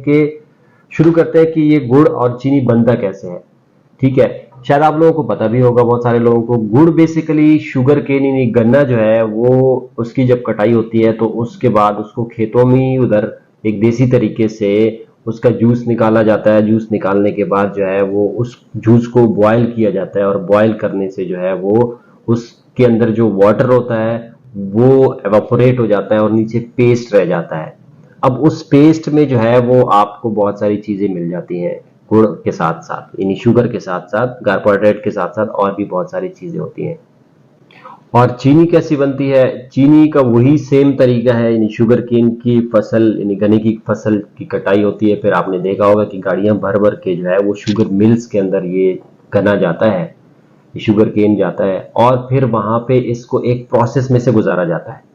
के शुरू करते हैं कि ये गुड़ और चीनी बनता कैसे है। ठीक है, शायद आप लोगों को पता भी होगा, बहुत सारे लोगों को। गुड़ बेसिकली शुगर केन यानी गन्ना जो है वो उसकी जब कटाई होती है तो उसके बाद उसको खेतों में उधर एक देसी तरीके से उसका जूस निकाला जाता है। जूस निकालने के बाद जो है वो उस जूस को बॉयल किया जाता है, और बॉयल करने से जो है वो उसके अंदर जो वाटर होता है वो एवापोरेट हो जाता है और नीचे पेस्ट रह जाता है। अब उस पेस्ट में जो है वो आपको बहुत सारी चीजें मिल जाती हैं गुड़ के साथ साथ, यानी शुगर के साथ साथ, कार्बोहाइड्रेट के साथ साथ और भी बहुत सारी चीजें होती हैं। और चीनी कैसी बनती है? चीनी का वही सेम तरीका है, यानी शुगर केन की फसल यानी गन्ने की फसल की कटाई होती है। फिर आपने देखा होगा कि गाड़ियां भर भर के जो है वो शुगर मिल्स के अंदर ये गन्ना जाता है, शुगर केन जाता है, और फिर वहां पे इसको एक प्रोसेस में से गुजारा जाता है।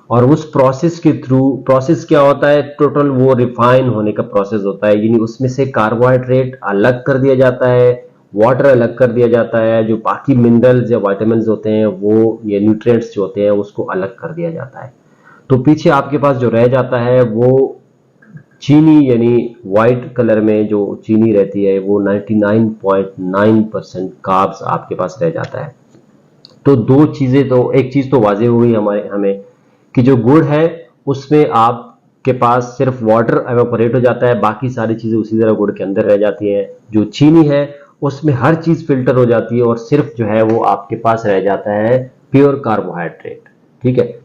और उस प्रोसेस के थ्रू, प्रोसेस क्या होता है, टोटल वो रिफाइन होने का प्रोसेस होता है, यानी उसमें से कार्बोहाइड्रेट अलग कर दिया जाता है, वाटर अलग कर दिया जाता है, जो बाकी मिनरल्स या विटामिन होते हैं वो, ये न्यूट्रिएंट्स जो होते हैं उसको अलग कर दिया जाता है। तो पीछे आपके पास जो रह जाता है वो चीनी, यानी व्हाइट कलर में जो चीनी रहती है वो 99.9% कार्ब्स आपके पास रह जाता है। तो दो चीजें, तो एक चीज तो वाजे हो गई हमारे हमें कि जो गुड़ है उसमें आपके पास सिर्फ वाटर एवापोरेट हो जाता है, बाकी सारी चीजें उसी तरह गुड़ के अंदर रह जाती हैं। जो चीनी है उसमें हर चीज फिल्टर हो जाती है और सिर्फ जो है वो आपके पास रह जाता है प्योर कार्बोहाइड्रेट। ठीक है।